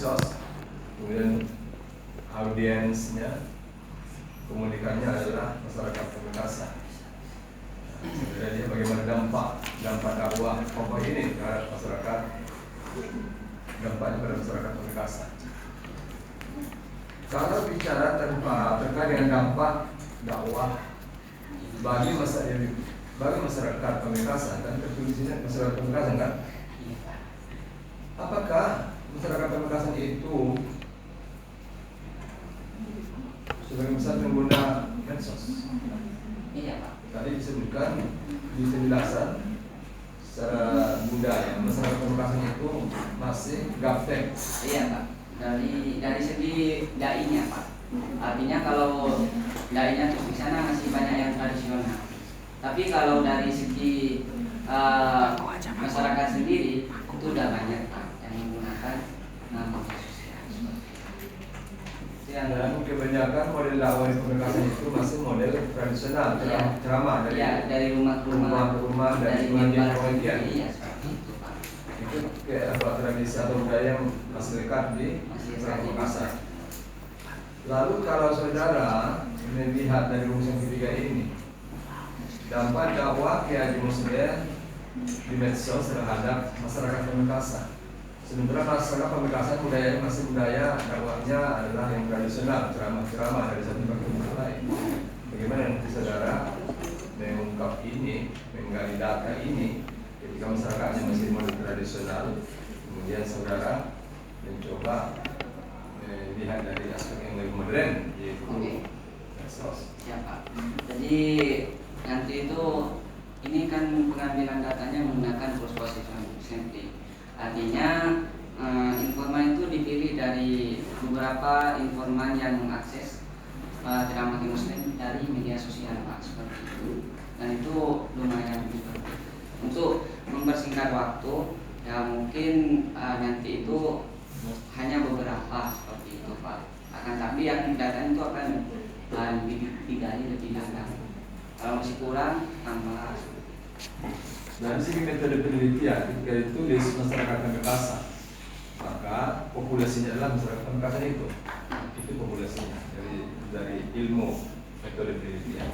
medsos, kemudian audiensnya, komunikannya adalah masyarakat Pamekasan. Jadi bagaimana dampak dakwah pokok ini terhadap masyarakat, dampaknya pada masyarakat Pamekasan. Kalau bicara terkait dengan dampak dakwah bagi masyarakat Pamekasan, dan tertulisnya masyarakat Pamekasan kan? Apakah masyarakat Pamekasan itu sebagai besar pengguna medsos? Iya Pak. Tadi disebutkan di penjelasan secara budaya masyarakat Pamekasan itu masih gaptek. Iya Pak. Dari segi dai-nya Pak. Artinya kalau dai-nya tuh di sana masih banyak yang tradisional. Tapi kalau dari segi masyarakat sendiri itu udah banyak Pak yang menggunakan media sosial. Dan kebanyakan model dakwah di Pamekasan itu masih model tradisional, ceramah dari rumah ke rumah, dari pengajian. Iya, seperti itu Pak. Itu kayak tradisi atau budaya yang masih lekat di Pamekasan. Lalu kalau saudara melihat dari rumus yang ketiga ini, dampak dakwah Kiai Haji Muslim di medsos terhadap masyarakat Pamekasan. Sementara masyarakat Pamekasan budayanya masih budaya dakwahnya adalah yang tradisional, ceramah-ceramah dari satu tempat ke tempat lain. Bagaimana nanti saudara mengungkap ini, menggali data ini, ketika masyarakatnya masih model tradisional, kemudian saudara mencoba melihat dari aspek yang lebih modern, yaitu medsos. Ya Pak. Jadi nanti itu ini kan pengambilan datanya menggunakan cross position sampling. Artinya informan itu dipilih dari beberapa informan yang mengakses ceramah Muslim dari media sosial Pak, seperti itu. Dan itu lumayan juga. Untuk mempersingkat waktu, ya mungkin nanti itu hanya beberapa seperti itu Pak. Akan tapi yang datanya itu akan digali lebih dalam. Kalau masih kurang, tambah. Dari segi metode penelitian, ketika ditulis masyarakat Pamekasan, maka populasinya adalah masyarakat Pamekasan itu populasinya dari ilmu metode penelitian.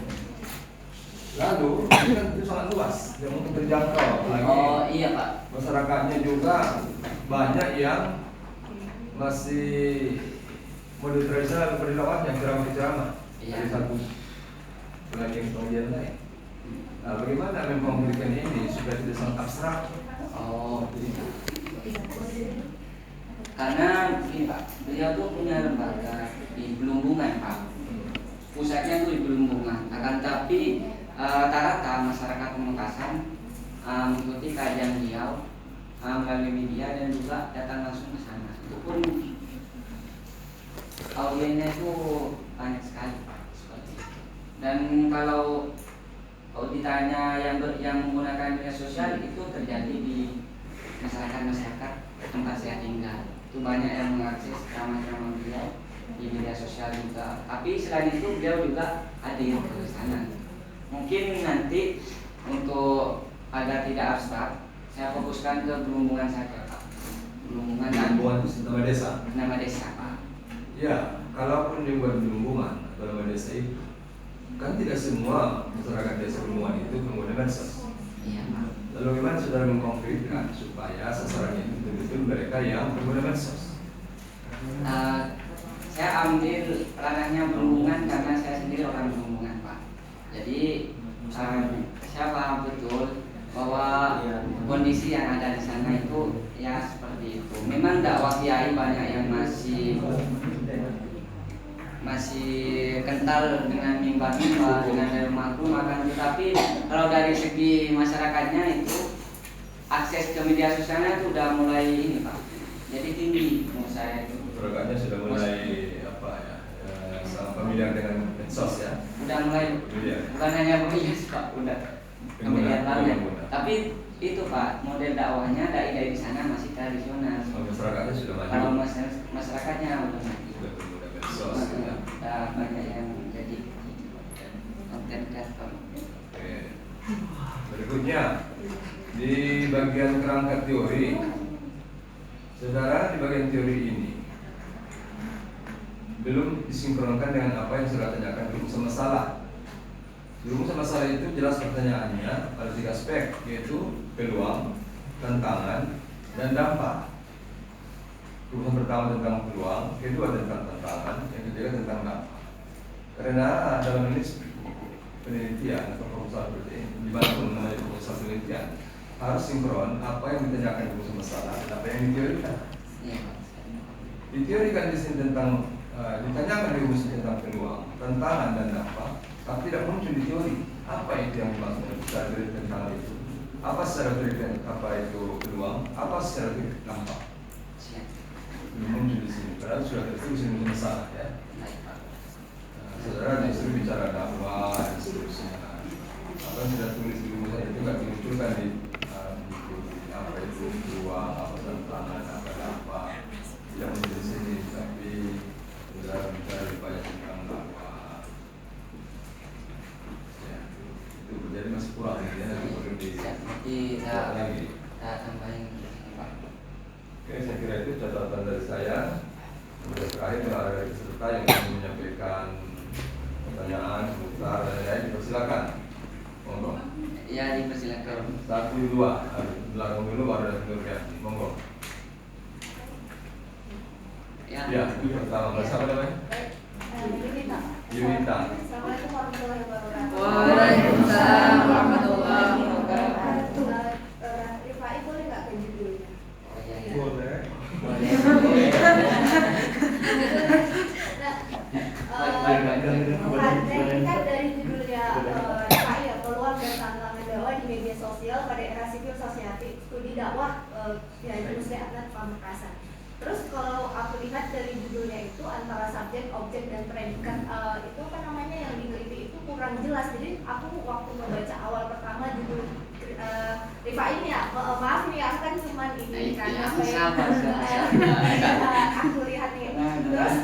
Lalu ini kan itu sangat luas, yang untuk terjangkau, apalagi iya Pak. Masyarakatnya juga banyak yang masih model tradisional perilakuannya ceramah-ceramah dari satu pengajian lain. Nah, bagaimana mengkonklusikan ini supaya tidak sangat abstrak? Karena begini Pak, beliau tuh punya lembaga di Belumpungan Pak. Pusatnya tuh di Belumpungan. Akan tapi rata-rata masyarakat Pamekasan mengikuti kajian beliau melalui media dan juga datang langsung ke sana. Itu pun audiensnya itu banyak sekali Pak, seperti itu. Dan kalau ditanya yang menggunakan media sosial itu terjadi di masyarakat tempat saya tinggal. Itu banyak yang mengakses ceramah-ceramah beliau di media sosial juga. Tapi selain itu beliau juga hadir ke sana. Mungkin nanti untuk agar tidak abstrak, saya fokuskan ke Belumpungan saja Pak. Belumpungan nama desa Pak. Ya, kalaupun dibuat Belumpungan atau nama desa itu, kan tidak semua masyarakat desa Belumpungan itu pengguna medsos. Iya Pak. Lalu bagaimana saudara mengkonkretkan supaya sasarannya itu betul-betul mereka yang pengguna medsos? Saya ambil ranahnya Belumpungan karena saya sendiri orang Belumpungan Pak. Jadi saya paham betul bahwa kondisi yang ada di sana itu ya seperti itu. Memang dakwah kiai banyak yang masih kental dengan mimbar-mimbar, dengan rumah-rumah kan, tetapi kalau dari segi masyarakatnya itu akses ke media sosialnya itu udah mulai ini Pak. Jadi tinggi menurut saya itu. Masyarakatnya sudah mulai sangat familiar dengan medsos ya. Udah mulai bukan hanya familiar Pak, udah familiar banget. Tapi itu Pak, model dakwahnya dari di sana masih tradisional. Masyarakatnya sudah maju. Kalau masyarakatnya udah maju. Banyak yang jadi konten kreator. Berikutnya di bagian kerangka teori, saudara di bagian teori ini belum disinkronkan dengan apa yang sudah tanyakan di rumusan masalah. Di rumusan masalah itu jelas pertanyaannya ada 3 aspek, yaitu peluang, tantangan, dan dampak. Rumusan pertama tentang peluang, kedua tentang tantangan, yang ketiga tentang dampak. Karena dalam ini penelitian atau proposal seperti ini, dibantu mengenai proposal penelitian, harus sinkron apa yang ditanyakan di rumusan masalah dan apa yang diteorikan. Diteorikan di sini tentang ditanyakan di rumus tentang peluang, tantangan, dan dampak, tapi tidak muncul di teori. Apa itu yang dimaksud secara teori tentang itu? Apa secara teori apa itu peluang? Apa secara teori dampak? Belum muncul di sini. Padahal sudah tertulis di rumus masalah ya. Saudara disuruh bicara dakwah dan seterusnya. Apa yang sudah tulis di rumusan itu nggak dimunculkan di apa itu peluang, apa tantangan, apa dampak. Tidak muncul di sini, tapi saudara bicara lebih banyak tentang dakwah. Ya, itu jadi masih kurang ya, nanti perlu di lagi. Tambahin. Oke, saya kira itu catatan dari saya. Kemudian terakhir kalau ada peserta yang ingin menyampaikan pertanyaan, komentar, dan lain-lain, dipersilakan. Monggo. Ya, dipersilakan. 1, 2, belakang dulu baru ada ya. Monggo. Ya, itu pertama. Siapa namanya? Yunita. Yunita. Assalamualaikum warahmatullahi wabarakatuh. Waalaikumsalam warahmatullahi wabarakatuh. Rifai boleh nggak ke judulnya? Boleh. Ini kan dari judulnya Rifai ya, peluang dan tantangan dakwah di media sosial pada era sivil sosiatif, studi dakwah ya Muslim Atlet Pamekasan. Terus kalau aku lihat dari judulnya itu antara subjek, objek, dan predikat itu apa namanya yang diteliti itu kurang jelas. Jadi aku waktu membaca awal pertama judul Rifai ini ya, maaf nih aku kan cuman ini kan apa ya aku lihat nih.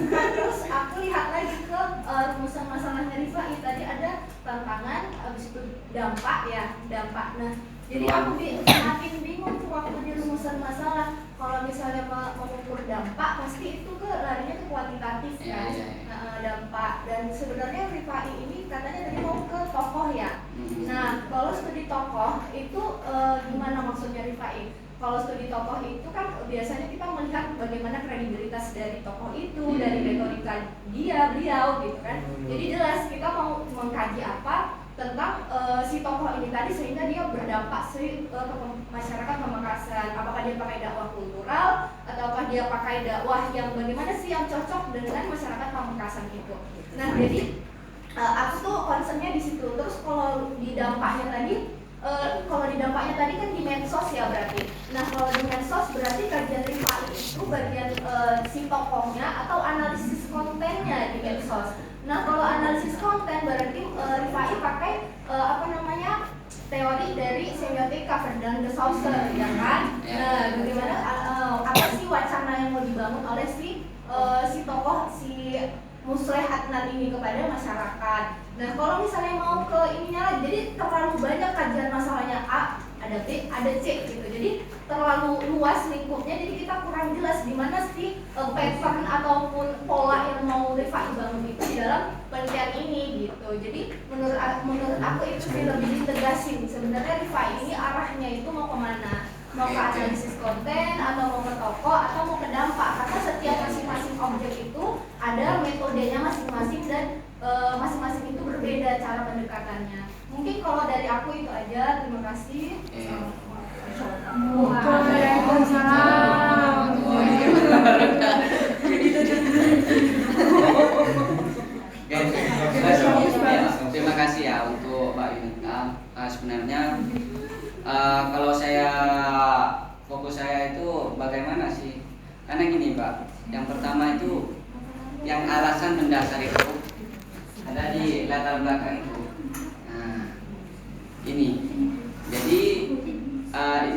Terus aku lihat lagi ke rumusan masalahnya Rifai tadi ada tantangan, habis itu dampak ya, dampak. Nah, jadi aku semakin bingung tuh waktu di rumusan masalah. Kalau misalnya mengukur dampak, pasti itu larinya ke kuantitatif kan, dampak. Dan sebenarnya Rifai ini katanya tadi mau ke tokoh ya. Nah, kalau studi tokoh itu gimana maksudnya Rifai? Kalau studi tokoh itu kan biasanya kita melihat bagaimana kredibilitas dari tokoh itu, dari retorika beliau gitu kan. Jadi jelas kita mau mengkaji apa tentang si tokoh ini tadi sehingga dia berdampak ke masyarakat Pamekasan. Apakah dia pakai dakwah kultural ataukah dia pakai dakwah yang bagaimana sih yang cocok dengan masyarakat Pamekasan itu. Nah, jadi aku tuh concernnya di situ. Terus kalau di dampaknya tadi kan di medsos ya berarti. Nah, kalau di medsos berarti kajian Rifai itu bagian si tokohnya atau analisis kontennya di medsos. Nah, kalau analisis konten berarti Rifai pakai teori dari semiotika Ferdinand de Saussure, ya kan? Nah, bagaimana apa sih wacana yang mau dibangun oleh si tokoh si Musleh Adnan ini kepada masyarakat. Nah, kalau misalnya mau ke ininya lagi, jadi terlalu banyak kajian masalahnya A, ada B, ada C gitu. Jadi terlalu luas lingkupnya, jadi kita kurang jelas di mana sih pattern ataupun pola yang mau Rifai bangun itu di dalam penelitian ini gitu. Jadi menurut aku itu sih lebih ditegasin. Sebenarnya Rifai ini arahnya itu mau kemana? Mau ke analisis konten atau mau ke tokoh atau mau ke dampak? Karena setiap masing-masing objek itu ada metodenya masing-masing dan masing-masing itu berbeda cara pendekatannya. Mungkin kalau dari aku itu aja. Terima kasih. Terima kasih ya untuk Mbak Yunita. Sebenarnya kalau fokus saya itu bagaimana sih? Karena gini Mbak, yang pertama itu yang alasan mendasar itu ada di latar belakang itu. Nah, ini jadi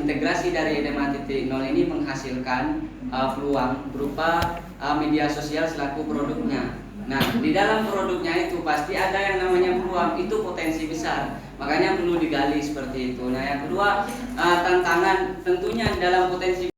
integrasi dari EDMA 0 ini menghasilkan peluang berupa media sosial selaku produknya. Nah, di dalam produknya itu pasti ada yang namanya peluang, itu potensi besar. Makanya perlu digali seperti itu. Nah, yang kedua tantangan tentunya dalam potensi